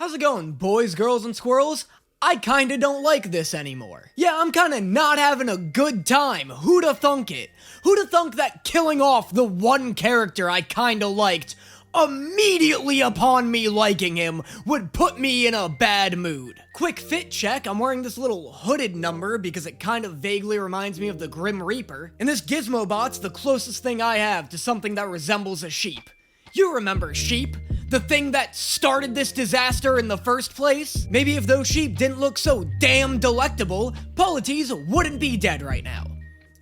How's it going, boys, girls, and squirrels? I kinda don't like this anymore. Yeah, I'm kinda not having a good time. Who'da thunk it? Who'da thunk that killing off the one character I kinda liked immediately upon me liking him would put me in a bad mood? Quick fit check, I'm wearing this little hooded number because it kind of vaguely reminds me of the Grim Reaper. And this gizmo bot's the closest thing I have to something that resembles a sheep. You remember sheep? The thing that started this disaster in the first place? Maybe if those sheep didn't look so damn delectable, Polites wouldn't be dead right now.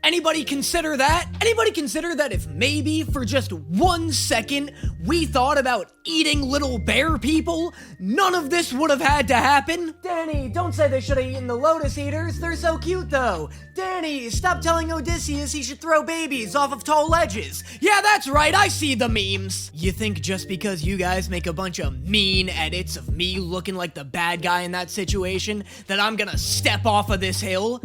Anybody consider that? Anybody consider that if maybe for just 1 second we thought about eating little bear people, none of this would have had to happen? Danny, don't say they should have eaten the lotus eaters. They're so cute though. Danny, stop telling Odysseus he should throw babies off of tall ledges. Yeah, that's right, I see the memes. You think just because you guys make a bunch of mean edits of me looking like the bad guy in that situation that I'm gonna step off of this hill?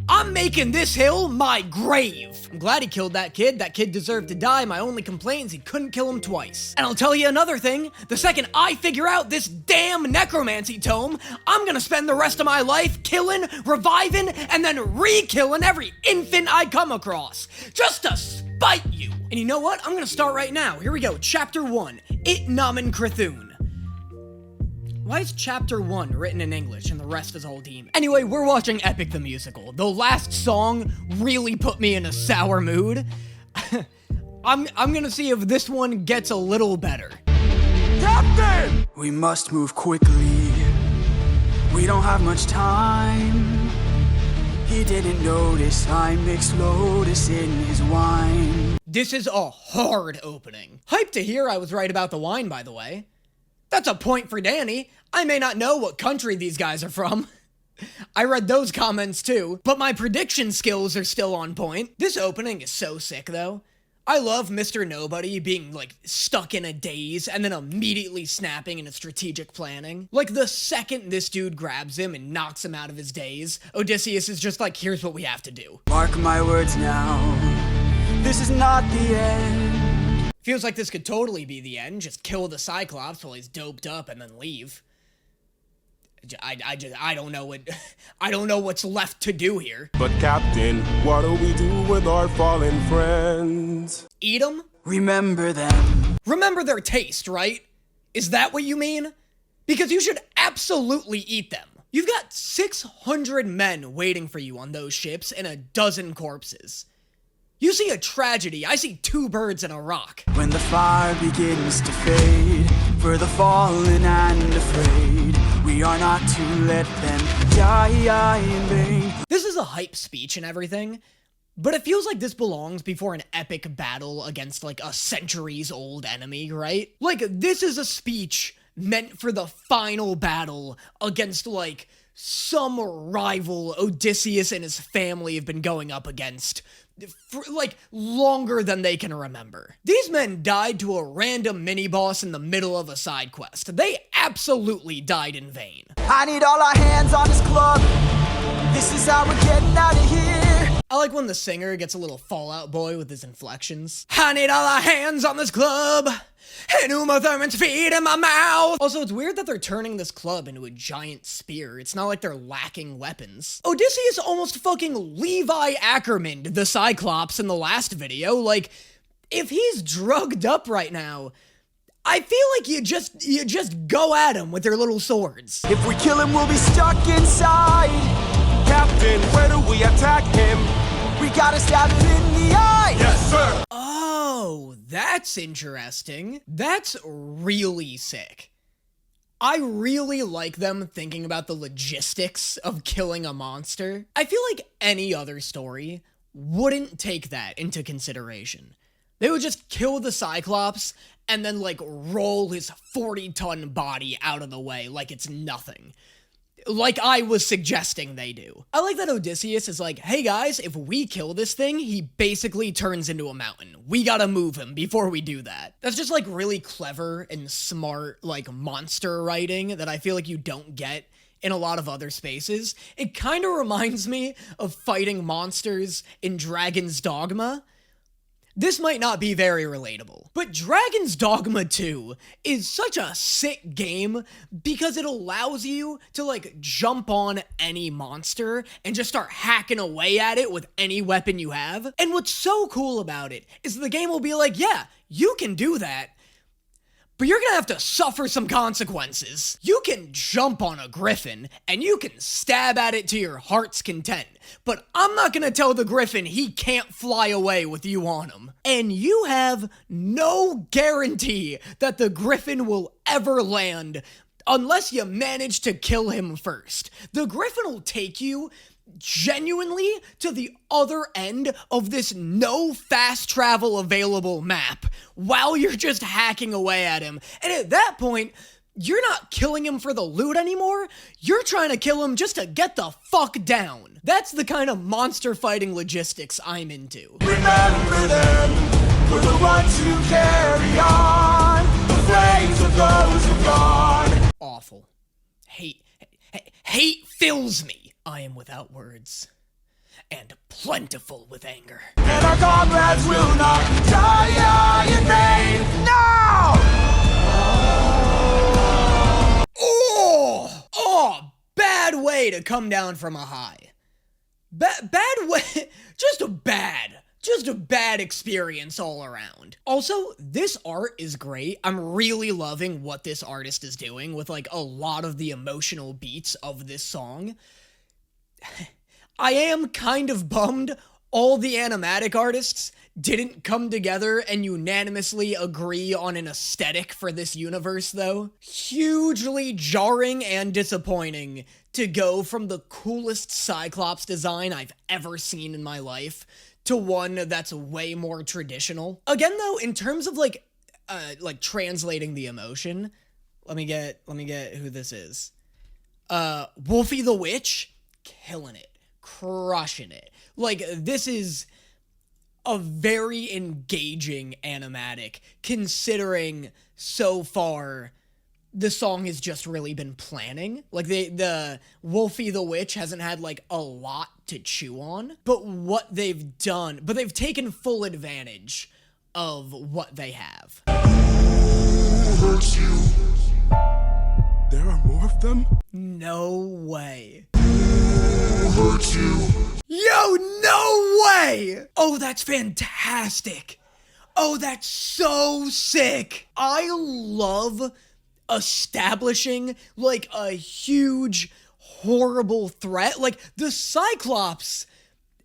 I'm making this hill my grave. I'm glad he killed that kid. That kid deserved to die. My only complaint is he couldn't kill him twice. And I'll tell you another thing. The second I figure out this damn necromancy tome, I'm gonna spend the rest of my life killing, reviving, and then re-killing every infant I come across. Just to spite you. And you know what? I'm gonna start right now. Here we go. Chapter 1. It Namen Crithun. Why is chapter 1 written in English and the rest is all demon? Anyway, we're watching Epic the Musical. The last song really put me in a sour mood. I'm gonna see if this one gets a little better. Captain! We must move quickly. We don't have much time. He didn't notice I mixed lotus in his wine. This is a hard opening. Hyped to hear I was right about the wine, by the way. That's a point for Danny. I may not know what country these guys are from. I read those comments too, but my prediction skills are still on point. This opening is so sick though. I love Mr. Nobody being like stuck in a daze and then immediately snapping into strategic planning. Like the second this dude grabs him and knocks him out of his daze, Odysseus is just like, here's what we have to do. Mark my words now. This is not the end. Feels like this could totally be the end. Just kill the Cyclops while he's doped up and then leave. I don't know what, I don't know what's left to do here. But Captain, what do we do with our fallen friends? Eat them? Remember them. Remember their taste, right? Is that what you mean? Because you should absolutely eat them. You've got 600 men waiting for you on those ships and a dozen corpses. You see a tragedy, I see 2 birds and a rock. When the fire begins to fade, for the fallen and afraid, we are not to let them die in vain. This is a hype speech and everything, but it feels like this belongs before an epic battle against like a centuries-old enemy, right? Like, this is a speech meant for the final battle against like some rival Odysseus and his family have been going up against for, like, longer than they can remember. These men died to a random mini-boss in the middle of a side quest. They absolutely died in vain. I need all our hands on this club. This is how we're getting out of here. I like when the singer gets a little Fallout Boy with his inflections. I need all our hands on this club. And Uma Thurman's feet in my mouth. Also, it's weird that they're turning this club into a giant spear. It's not like they're lacking weapons. Odysseus almost fucking Levi Ackerman'd the Cyclops in the last video. Like, if he's drugged up right now, I feel like you just go at him with your little swords. If we kill him, we'll be stuck inside. Captain, where do we attack him? We gotta stab him in the eye. Yes, sir! Oh, that's interesting. That's really sick. I really like them thinking about the logistics of killing a monster. I feel like any other story wouldn't take that into consideration. They would just kill the Cyclops and then like roll his 40-ton body out of the way like it's nothing. Like I was suggesting they do. I like that Odysseus is like, hey guys, if we kill this thing, he basically turns into a mountain. We gotta move him before we do that. That's just like really clever and smart, like monster writing that I feel like you don't get in a lot of other spaces. It kind of reminds me of fighting monsters in Dragon's Dogma. This might not be very relatable, but Dragon's Dogma 2 is such a sick game because it allows you to like jump on any monster and just start hacking away at it with any weapon you have. And what's so cool about it is the game will be like, yeah, you can do that, but you're gonna have to suffer some consequences. You can jump on a griffin, and you can stab at it to your heart's content, but I'm not gonna tell the griffin he can't fly away with you on him. And you have no guarantee that the griffin will ever land unless you manage to kill him first. The griffin will take you genuinely to the other end of this no fast travel available map while you're just hacking away at him. And at that point, you're not killing him for the loot anymore. You're trying to kill him just to get the fuck down. That's the kind of monster fighting logistics I'm into. Remember them, for the ones who carry on. The flames of those who've gone. Awful. Hate fills me. I am without words, and plentiful with anger. And our comrades will not die in vain. No! Bad way to come down from a high. Bad way, just a bad experience all around. Also, this art is great. I'm really loving what this artist is doing with like a lot of the emotional beats of this song. I am kind of bummed all the animatic artists didn't come together and unanimously agree on an aesthetic for this universe, though. Hugely jarring and disappointing to go from the coolest Cyclops design I've ever seen in my life to one that's way more traditional. Again, though, in terms of like translating the emotion, let me get who this is. Wolfie the Witch, killing it, crushing it. Like, this is a very engaging animatic, considering so far the song has just really been planning. Like, the Wolfie the Witch hasn't had, like, a lot to chew on, but they've taken full advantage of what they have. Who hurt you? There are more of them? No way. Who hurt you? Yo, no way! Oh, that's fantastic. Oh, that's so sick. I love establishing, like, a huge, horrible threat. Like, the Cyclops,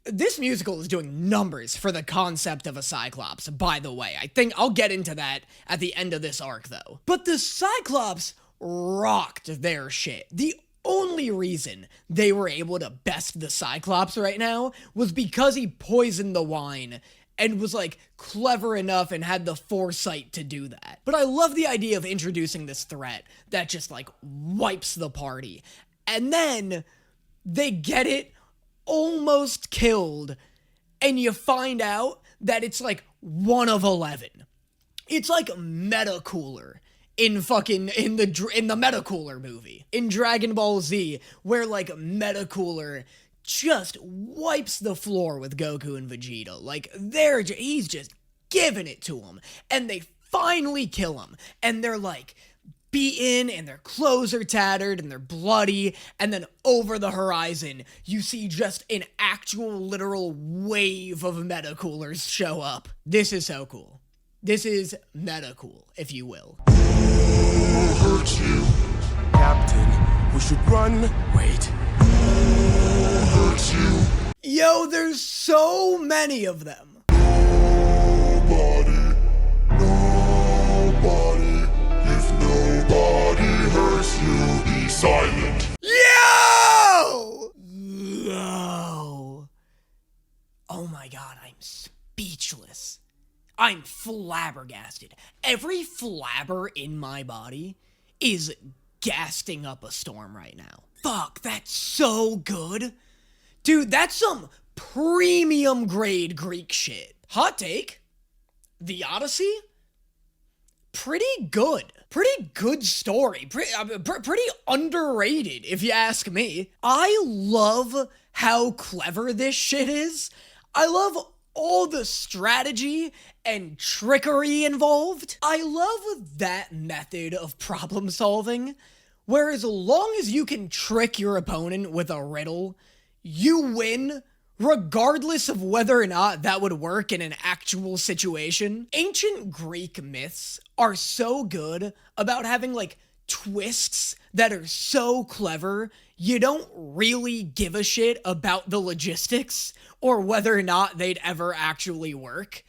this musical is doing numbers for the concept of a Cyclops, by the way. I think I'll get into that at the end of this arc, though. But the Cyclops rocked their shit. The only reason they were able to best the Cyclops right now was because he poisoned the wine and was, like, clever enough and had the foresight to do that. But I love the idea of introducing this threat that just, like, wipes the party. And then they get it almost killed, and you find out that it's, like, 1 of 11. It's like Meta Cooler in the Meta Cooler movie. In Dragon Ball Z, where, like, Meta Cooler just wipes the floor with Goku and Vegeta. Like, he's just giving it to him. And they finally kill him. And they're, like, beaten, and their clothes are tattered, and they're bloody. And then over the horizon, you see just an actual, literal wave of Meta Coolers show up. This is so cool. This is meta cool, if you will. Who hurt you? Captain, we should run. Wait. Who hurt you? Yo, there's so many of them. Nobody. Nobody. If nobody hurts you, be silent. Yo! Oh my god, I'm speechless. I'm flabbergasted. Every flabber in my body is gassing up a storm right now. Fuck, that's so good. Dude, that's some premium grade Greek shit. Hot take, the Odyssey, pretty good. Pretty good story. Pretty underrated, if you ask me. I love how clever this shit is. I love all the strategy and trickery involved. I love that method of problem solving, where as long as you can trick your opponent with a riddle, you win, regardless of whether or not that would work in an actual situation. Ancient Greek myths are so good about having, like, twists that are so clever, you don't really give a shit about the logistics or whether or not they'd ever actually work.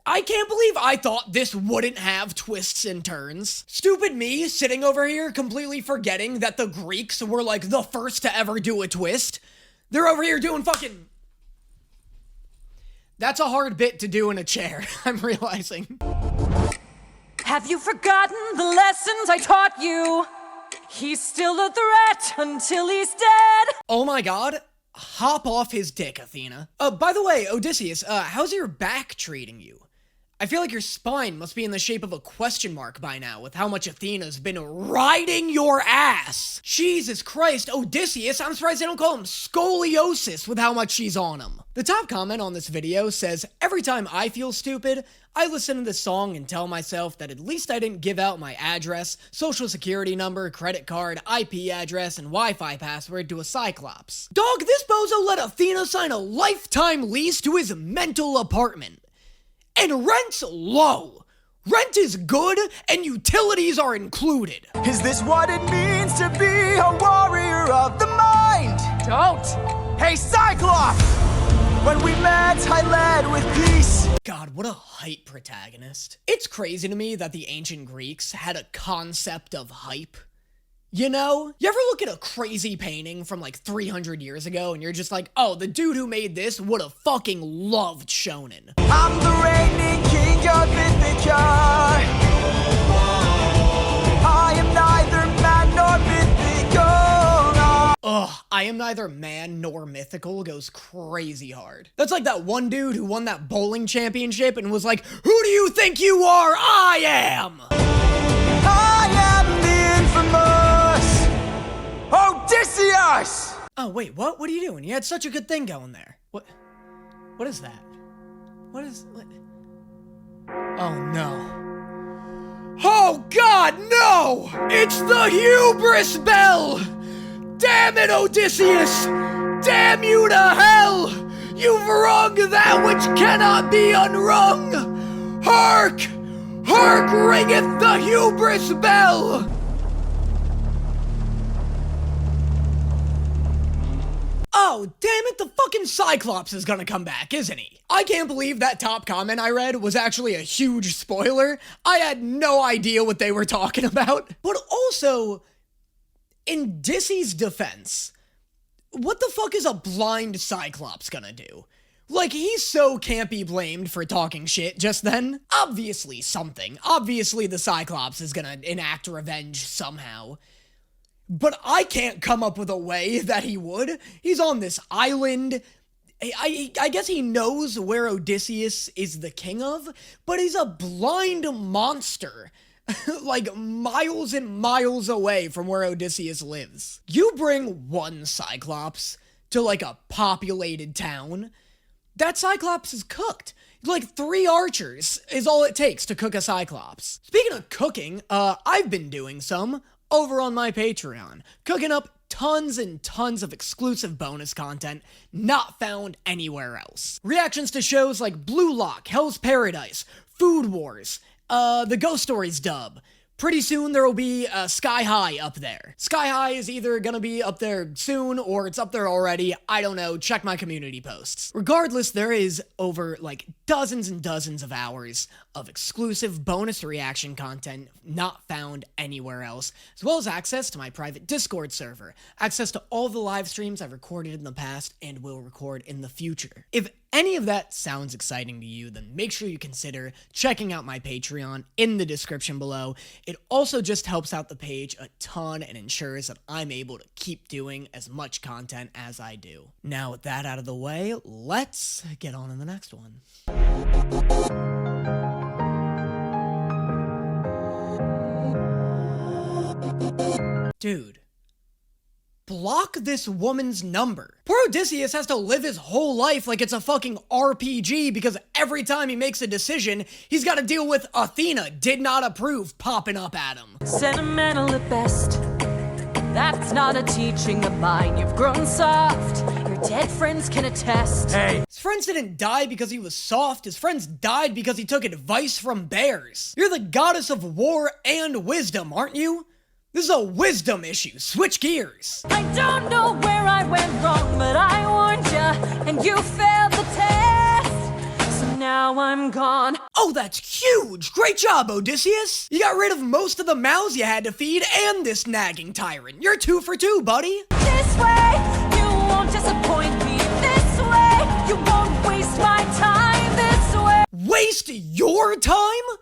I can't believe I thought this wouldn't have twists and turns. Stupid me sitting over here completely forgetting that the Greeks were, like, the first to ever do a twist. They're over here doing fucking... That's a hard bit to do in a chair, I'm realizing. Have you forgotten the lessons I taught you? He's still a threat until he's dead. Oh my god. Hop off his dick, Athena. By the way, Odysseus, how's your back treating you? I feel like your spine must be in the shape of a question mark by now with how much Athena's been riding your ass. Jesus Christ, Odysseus, I'm surprised they don't call him scoliosis with how much she's on him. The top comment on this video says, every time I feel stupid, I listen to this song and tell myself that at least I didn't give out my address, social security number, credit card, IP address, and Wi-Fi password to a Cyclops. Dog, this bozo let Athena sign a lifetime lease to his mental apartment. And rent's low. Rent is good, and utilities are included. Is this what it means to be a warrior of the mind? Don't. Hey, Cyclops! When we met, I led with peace. God, what a hype protagonist. It's crazy to me that the ancient Greeks had a concept of hype. You know? You ever look at a crazy painting from like 300 years ago and you're just like, oh, the dude who made this would have fucking loved shonen. I'm the reigning king of Ithaca. I am neither man nor mythical. Ugh, I am neither man nor mythical goes crazy hard. That's like that one dude who won that bowling championship and was like, who do you think you are? I am! I am the infamous Odysseus! Oh, wait, what? What are you doing? You had such a good thing going there. What is that? What? Oh, no. Oh, God, no! It's the hubris bell! Damn it, Odysseus! Damn you to hell! You've wrung that which cannot be unwrung! Hark! Hark ringeth the hubris bell! Oh, damn it, the fucking Cyclops is gonna come back, isn't he? I can't believe that top comment I read was actually a huge spoiler. I had no idea what they were talking about. But also, in Dissy's defense, what the fuck is a blind Cyclops gonna do? Like, he so can't be blamed for talking shit just then. Obviously something. Obviously the Cyclops is gonna enact revenge somehow. But I can't come up with a way that he would. He's on this island. I guess he knows where Odysseus is the king of, but he's a blind monster. Like, miles and miles away from where Odysseus lives. You bring one Cyclops to, like, a populated town, that Cyclops is cooked. Like, 3 archers is all it takes to cook a Cyclops. Speaking of cooking, I've been doing some over on my Patreon, cooking up tons and tons of exclusive bonus content not found anywhere else. Reactions to shows like Blue Lock, Hell's Paradise, Food Wars, the Ghost Stories dub. Pretty soon there will be Sky High up there. Sky High is either gonna be up there soon or it's up there already. I don't know. Check my community posts. Regardless, there is over like dozens and dozens of hours of exclusive bonus reaction content not found anywhere else, as well as access to my private Discord server, access to all the live streams I've recorded in the past and will record in the future. If any of that sounds exciting to you, then make sure you consider checking out my Patreon in the description below. It also just helps out the page a ton and ensures that I'm able to keep doing as much content as I do. Now with that out of the way, let's get on to the next one. Dude, block this woman's number. Poor Odysseus has to live his whole life like it's a fucking RPG because every time he makes a decision, he's got to deal with Athena did not approve popping up at him. Sentimental at best. That's not a teaching of mine. You've grown soft. Your dead friends can attest. Hey, His friends didn't die because he was soft. His friends died because he took advice from bears. You're the goddess of war and wisdom, aren't you? This is a wisdom issue. Switch gears. I don't know where I went wrong, but I warned ya, and you failed the test. So now I'm gone. Oh, that's huge! Great job, Odysseus! You got rid of most of the mouths you had to feed and this nagging tyrant. You're 2 for 2, buddy. This way, you won't disappoint me. This way, you won't waste my time. This way. Waste your time?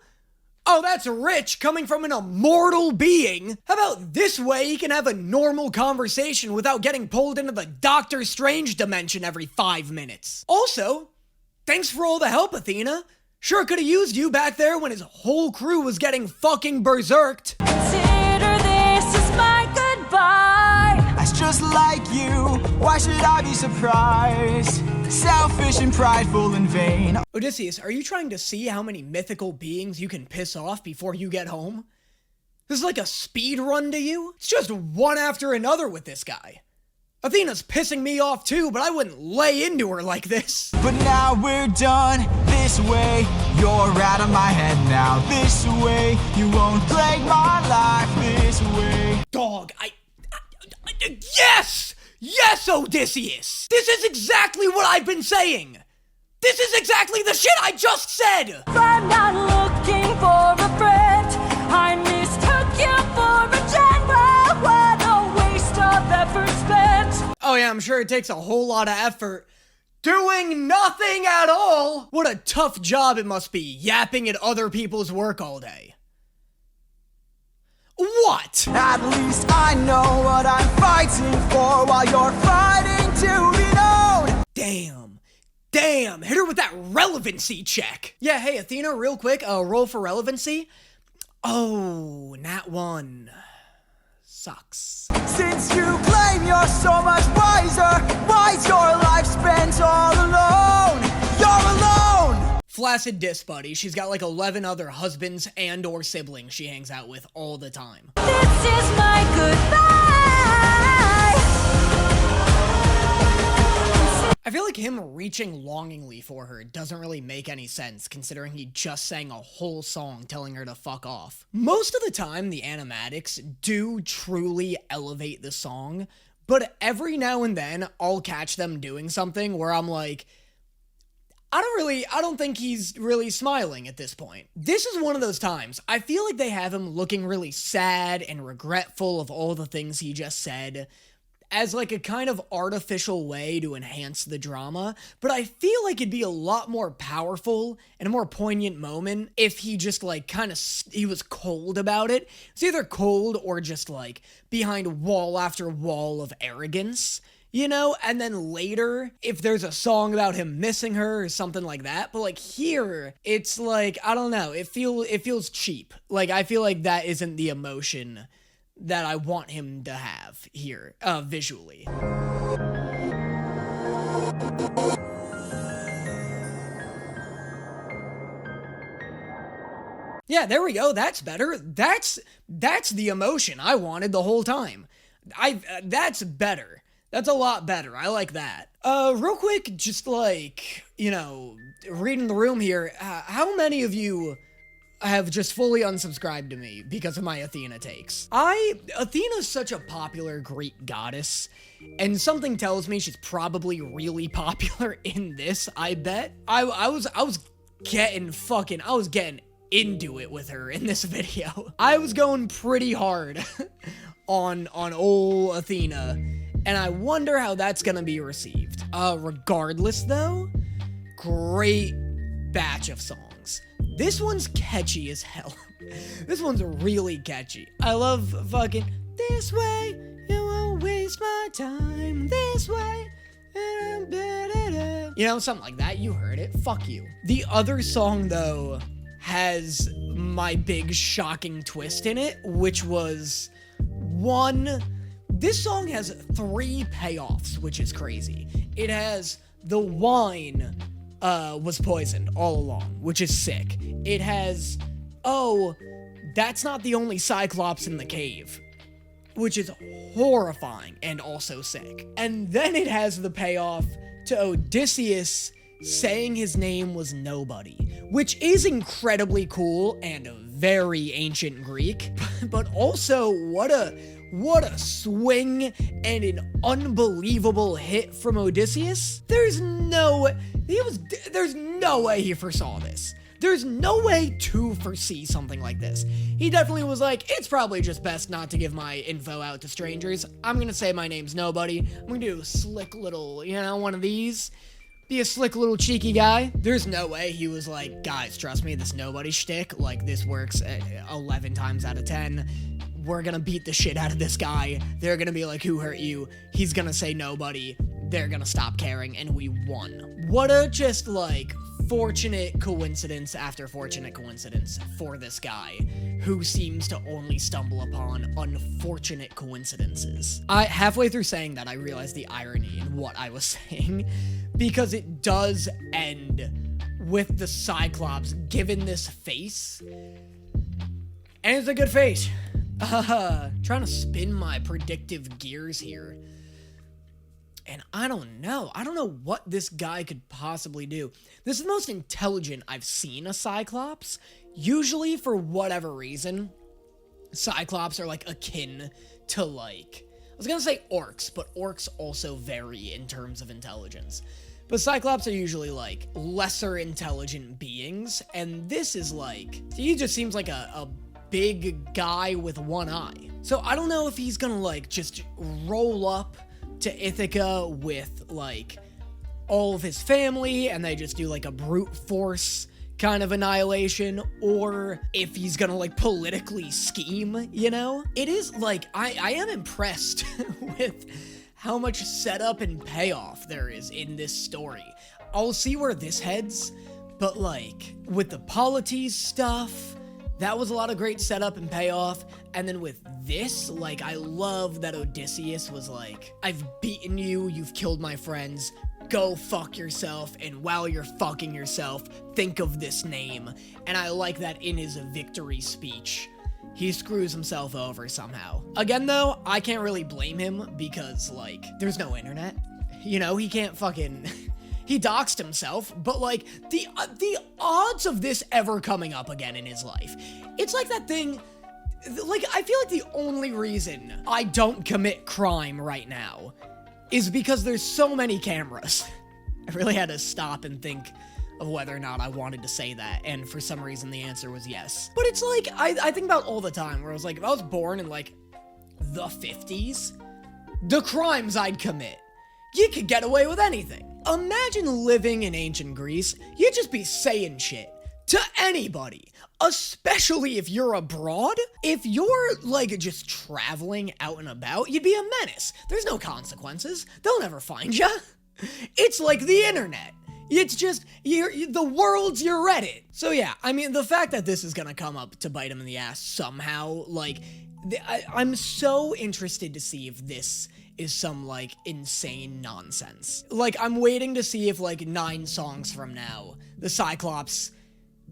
Oh, that's rich coming from an immortal being. How about this way he can have a normal conversation without getting pulled into the Doctor Strange dimension every 5 minutes? Also, thanks for all the help, Athena. Sure could have used you back there when his whole crew was getting fucking berserked. Consider this as my goodbye. that's just like you. Why should I be surprised? Selfish and prideful and vain. Odysseus, are you trying to see how many mythical beings you can piss off before you get home? This is like a speed run to you? It's just one after another with this guy. Athena's pissing me off too, but I wouldn't lay into her like this. But now we're done this way. You're out of my head now this way. You won't plague my life this way. Dog, yes! Yes, Odysseus! This is exactly what I've been saying! This is exactly the shit I just said! I'm not looking for a friend. I mistook you for a general. What a waste of effort spent. Oh yeah, I'm sure it takes a whole lot of effort. Doing nothing at all! What a tough job it must be, yapping at other people's work all day. What? At least I know what I'm fighting for while you're fighting to be known. Damn, hit her with that relevancy check. Yeah, hey Athena, real quick, roll for relevancy. Oh, nat 1. Sucks. Since you claim you're so much wiser, why's your life spent all alone? You're alone! Flaccid diss, buddy. She's got like 11 other husbands and or siblings she hangs out with all the time. This is my goodbye. I feel like him reaching longingly for her doesn't really make any sense, considering he just sang a whole song telling her to fuck off. Most of the time, the animatics do truly elevate the song, but every now and then, I'll catch them doing something where I'm like, I don't think he's really smiling at this point. This is one of those times. I feel like they have him looking really sad and regretful of all the things he just said, as like a kind of artificial way to enhance the drama, but I feel like it'd be a lot more powerful and a more poignant moment if he just like he was cold about it. It's either cold or just like behind wall after wall of arrogance, you know? And then later, if there's a song about him missing her or something like that, but like here, it's like, I don't know, it feels cheap. Like, I feel like that isn't the emotion that I want him to have here, visually. Yeah, there we go. That's better. That's the emotion I wanted the whole time. That's better. That's a lot better. I like that. Real quick, just like, you know, reading the room here, how many of you have just fully unsubscribed to me because of my Athena takes? Athena's such a popular Greek goddess, and something tells me she's probably really popular in this, I bet. I was getting into it with her in this video. I was going pretty hard on ol' Athena, and I wonder how that's gonna be received. Regardless though, great batch of songs. This one's catchy as hell. This one's really catchy. I love fucking this way, you won't waste my time, this way. You know, something like that. You heard it. Fuck you. The other song, though, has my big shocking twist in it, which was one this song has 3 payoffs, which is crazy. It has the wine was poisoned all along, which is sick. It has, oh, that's not the only Cyclops in the cave, which is horrifying and also sick. And then it has the payoff to Odysseus saying his name was nobody, which is incredibly cool and very ancient Greek, but also what a swing and an unbelievable hit from Odysseus. There's no way he foresaw this. There's no way to foresee something like this. He definitely was like, it's probably just best not to give my info out to strangers. I'm gonna say my name's nobody. I'm gonna do a slick little, one of these. Be a slick little cheeky guy. There's no way he was like, guys, trust me, this nobody shtick, like, this works 11 times out of 10. We're gonna beat the shit out of this guy. They're gonna be like, who hurt you? He's gonna say nobody. They're gonna stop caring, and we won. What a just, like, fortunate coincidence after fortunate coincidence for this guy, who seems to only stumble upon unfortunate coincidences. Halfway through saying that, I realized the irony in what I was saying, because it does end with the Cyclops given this face, and it's a good face. Trying to spin my predictive gears here. And I don't know what this guy could possibly do. This is the most intelligent I've seen a Cyclops. Usually, for whatever reason, Cyclops are, like, akin to, like, I was gonna say orcs, but orcs also vary in terms of intelligence. But Cyclops are usually, like, lesser intelligent beings, and this is, like, he just seems like a big guy with one eye. So I don't know if he's gonna, like, just roll up to Ithaca with, like, all of his family, and they just do, like, a brute force kind of annihilation, or if he's gonna, like, politically scheme, It is, like, I am impressed with how much setup and payoff there is in this story. I'll see where this heads, but, like, with the polities stuff, that was a lot of great setup and payoff. And then with this, like, I love that Odysseus was like, I've beaten you, you've killed my friends, go fuck yourself, and while you're fucking yourself, think of this name. And I like that in his victory speech, he screws himself over somehow. Again, though, I can't really blame him because, like, there's no internet. He can't fucking... He doxed himself, but, like, the odds of this ever coming up again in his life, it's like that thing, like, I feel like the only reason I don't commit crime right now is because there's so many cameras. I really had to stop and think of whether or not I wanted to say that, and for some reason the answer was yes. But it's like, I think about all the time, where I was like, if I was born in, like, the 50s, the crimes I'd commit, you could get away with anything. Imagine living in ancient Greece. You'd just be saying shit to anybody, especially if you're abroad. If you're, like, just traveling out and about, you'd be a menace. There's no consequences. They'll never find you. It's like the internet. It's just, the world's your Reddit. So yeah, I mean, the fact that this is gonna come up to bite him in the ass somehow, like, I'm so interested to see if this is some, like, insane nonsense. Like, I'm waiting to see if, like, 9 songs from now, the Cyclops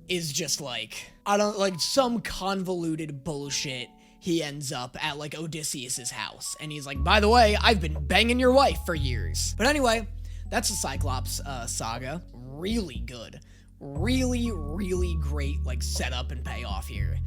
is just, like, some convoluted bullshit. He ends up at, like, Odysseus's house, and he's like, by the way, I've been banging your wife for years. But anyway, that's the Cyclops saga. Really good. Really, really great, like, setup and payoff here.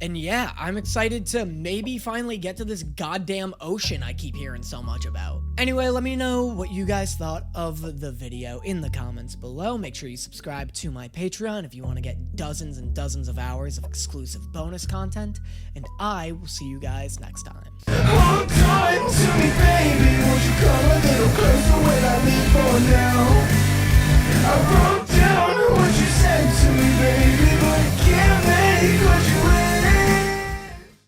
And yeah, I'm excited to maybe finally get to this goddamn ocean I keep hearing so much about. Anyway, let me know what you guys thought of the video in the comments below. Make sure you subscribe to my Patreon if you want to get dozens and dozens of hours of exclusive bonus content. And I will see you guys next time. Hold on to me, baby. Won't you come a little closer when I leave for now?